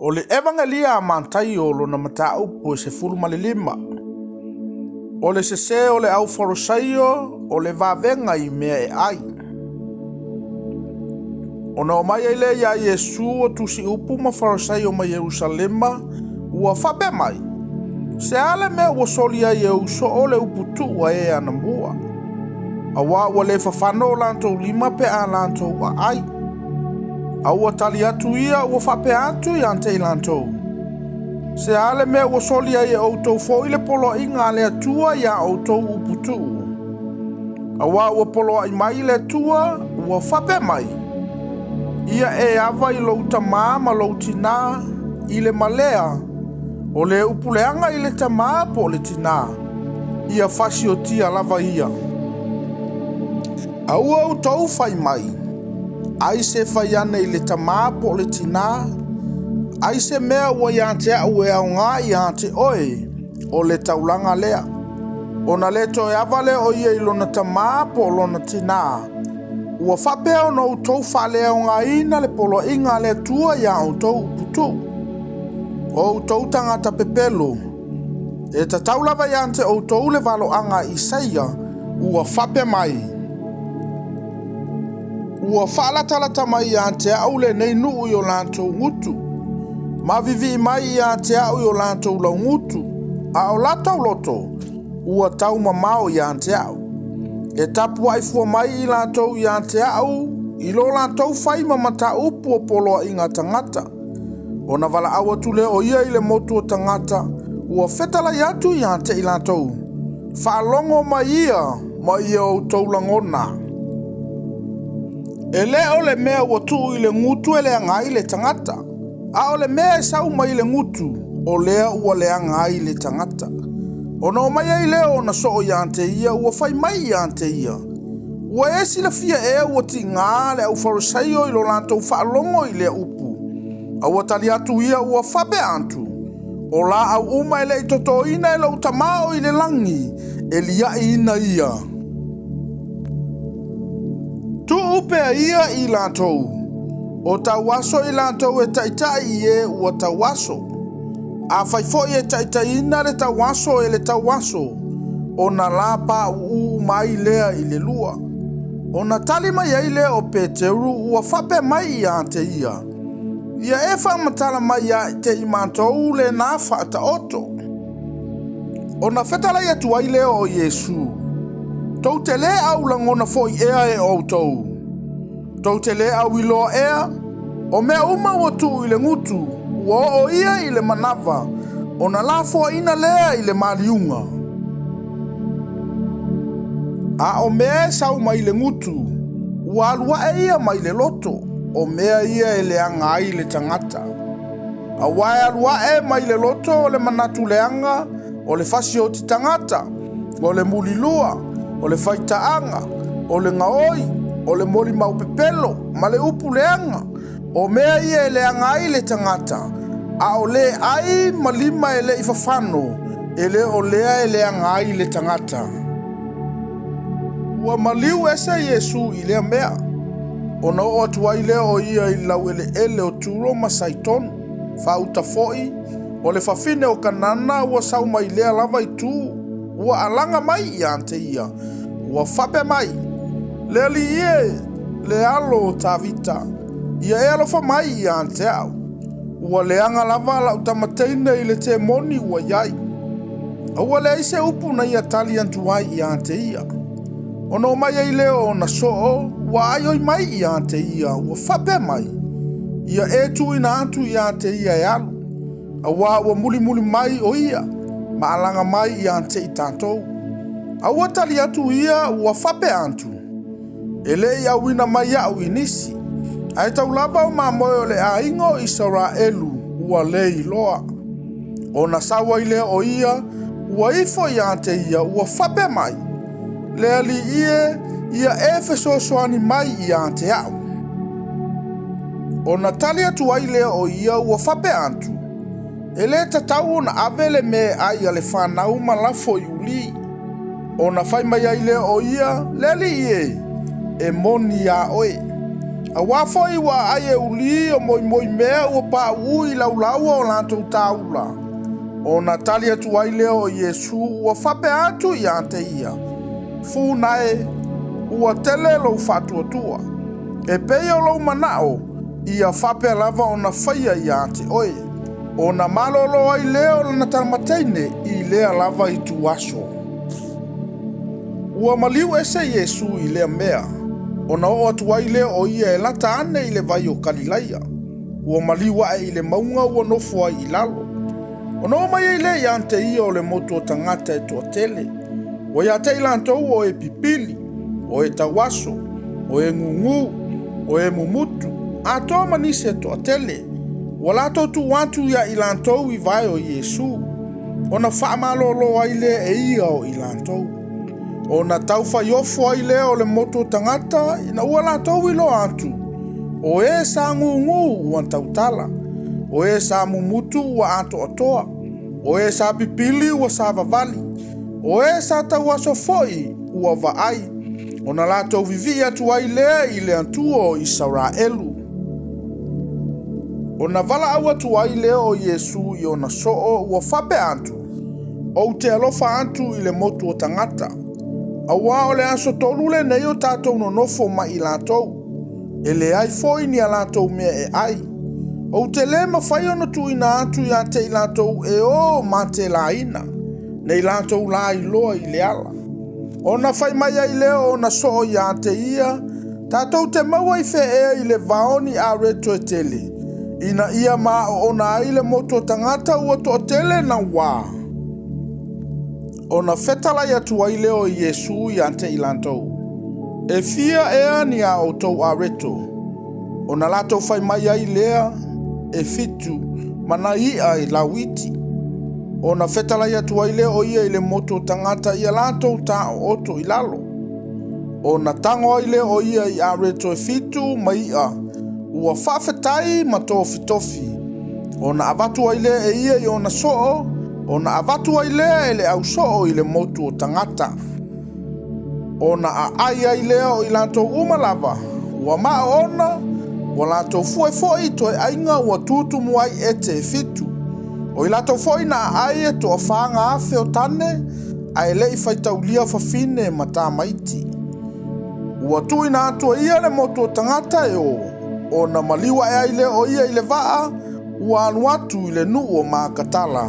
O le evangelia a mantai o lona mataupu e se fulu ma le lima. O le sese o le au forosaio o le vavenga i mea e ai. O na o mai ele ia Yesu o tusi upu ma forosaio ma Yerusalema ua fape mai. Se ale mea ua soli ai e uso o le uputu ua e anamua. Awa ua le fafano o lantou lima pe a lantou ua ai. Aua tali atu ia ua fape atu i ante i lantou. Se ale mea ua soli ai e outou fo ile polo inga le atua ia outou uputu. Awa ua polo ai mai le atua ua fape mai. Ia e ava i lou tamā ma lou tina i le malea o le upuleanga i le tamā po le tina. Ia fasi o tia lava ia. Aua outou fai mai. Ai se fai ane i le tamā po le tina. Ai se mea ua iante au e au ngā iante oe o le taulanga lea. O na le to e avale o ia i lona tamā po lona tina. Ua whapea o na utou whale au ngā ina le polo inga le tua ia utou putu. O utou tangata pepelo. E ta taulava iante o utou le valo anga Isaia ua whape mai. Ua whaalatalata mai iante au le nei nuu i o lantou ngutu. Ma vivi mai iante au i o lantou lau ngutu. A o latau loto ua tau mamao iante au. E tapu aifua mai i lantou iante au i lo lantou fai mamata upu o poloa inga tangata. O na vala awa tule o ia i le motu o tangata ua fetala iatu iante i lantou. Whaalongo mai ia ma ia o taulangona. E le o le mea ua tuu i le ngutu e le angai le tangata. A o le mea e sau mai le ngutu o lea ua le angai le tangata. O na o mai ai leo na so o iante ia ua fai mai iante ia. Ua esi la fia ea ua ti ngā le au farisaio i lo lantou whaalongo i le upu. A ua tali atu ia ua fape antu. O la au uma ele i toto ina e lau tamao i le langi e lia ina ia. Tu upea ia i lantou. O tawaso i lantou e taitai e ua tawaso. A faifo e taitai ina le tawaso e le tawaso. O na lapa u mai lea i le lua. O na tali mai ai lea o Peteru ua fape mai i ante ia. Ia e whamatala mai ia te imantou le nā whaata oto. O na whetala ia tuai leo o Yesu. Tau te le au langona foi ea e outou. Tau te le au ilo ea. O mea uma ua tu i le ngutu. Ua o ia i le manava. O na lafo ina lea i le maliunga. A o mea e sau mai le ngutu. Ua alua e ia mai le loto. O mea ia e le anga ai le tangata. A wae alua e mai le loto o le manatu leanga. O le fasi o ti tangata. O le mulilua. O le faitaanga. O le ngaoi. O le moli mau pepelo. Ma le upu leanga. O mea ia e le anga ai le tangata. A o le ai malima e le ifafano. E le o lea e le anga ai le tangata. Ua maliu esa Yesu i lea mea. O na o atua i lea o ia i lau ele o turo ma saitonu. Fauta foi. O le fafine o kanana ua sauma i lea lava i tu. Ua alanga mai i ante ia. Ua fape mai. Le li ie. Le alo o tavita. Ia e alofa mai i ante au. Ua leanga lava la utamateina i le te moni ua iai. Ua le ise upu na ia tali antuai i ante ia. Ono mai ai leo o na soo, ua aioi mai i ante ia, ua fape mai. Ia e tu ina antu i ante ia e alu. Awa ua muli mai o ia, ma alanga mai i ante i tantou. Awa tali atu ia, ua fape antu. Ele ia wina mai au inisi. Ai tau lava o mamoe le a ingo i Israelu ua le i loa. O na sawa i lea o ia, ua ifo i ante ia, ua fape mai. Lea li ia efeso soani mai i ante au. O na tali atu ai lea o ia, ua fape antu. Ele tatau na avele me ai ale whanau malafo i uli. O na fai mai ai lea o ia, lea li e moni a oe. A wafoi wa aye uli o moi mea ua pa ui laulaua o lantou taula. O na tali atu ai leo o Yesu ua fape atu i ante ia. Funae ua tele lo fatuatua. E pei o lo manao ia fape lava o na faia i ante oe. O na malolo ai leo na talmataine i lea lava i tuaso. Ua maliu ese Yesu i lea mea. O na o atu ai leo o ia e lata ane i le vai o Kalilaia. Ua maliu ai i le maunga ua nofo ai i lalo. O na o mai e le i ante ia o le motu o tangata e toa tele. O ia te ilantou o e pipili, o e tawaso, o e ngungu, o e mumutu. A toa manise e toa tele. Wa lato tu wantu ia ilantou i vai o Yesu. O na wha malolo ai le e ia o ilantou. O na taufa iofo ai le o le moto tangata ina ua latou i lo atu. O e sa ngungu ua tautala. O e sa mumutu ua ato atoa. O e sa pipili ua sa vavali. O e sa tawaso foi ua vaai. O na latou vivi atu ai le i le antuo i Israelu. O na vala au atu ai leo o Yesu i o na soo ua fape atu. O te alofa atu i le motu o tangata. Awa o le aso tolu le nei o tātou no nofo ma i lātou. E le ai foi ni a lātou mea e ai. O te le mawhai ono tu ina atu i a te i lātou e o ma te la ina. Nei lātou la i loa i le ala. O na whai mai ai leo o na soo i a te ia. Tātou te maua i fe ea i le vaoni a reto e tele. Ina ia ma o na aile moto tangata ua to tele na wā. O na fetala ia tua i leo i Yesu i ante i lantou. E fia ea ni a o tau a reto. O na lato fai mai ai lea e fitu mana ia i lawiti. O na fetala ia tua i leo ia i le moto tangata ia lato ta o oto i lalo. O na tango i leo ia i a reto e fitu mai ia. Ua whawhetai ma tofi. O na avatu ai lea e ia i o na soo, o na avatu ai lea e le au soo i le motu o tangata. O na a ai lea o i lantou umalava, ua maa ona, ua lantou foi toi ainga ua tutumu ai e te fitu. O i lantou foi na ai e toa whaanga afe o tane, a e lei whaitaulia whawhine ma tā maiti. Ua tui na atua ia le motu o tangata e o. O na maliwa e aile o ia i le waa, ua anu atu i le nuu o maa katala.